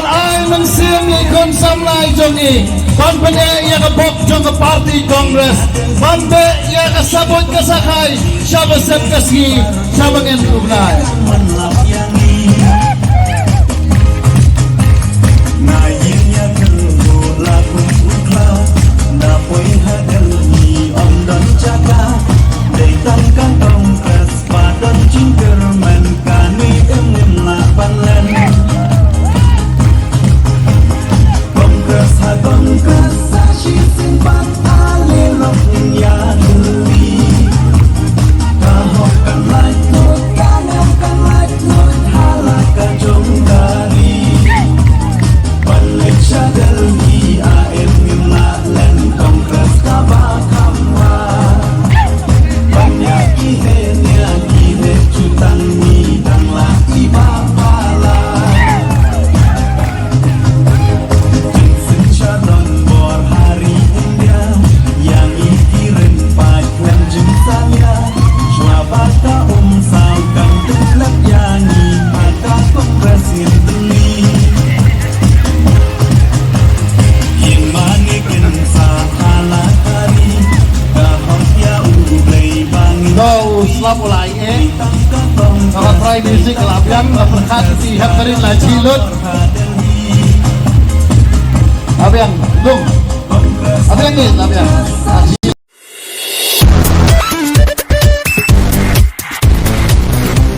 ay ng siyang ikon Samla jongi konpene ia kabok jong party Congress bande ia kasabot kasakay siya basep kasgi siya bangen ugnay mulai kalau try music labian berkat di Hapdeng lah cilut labian dung labian ni labian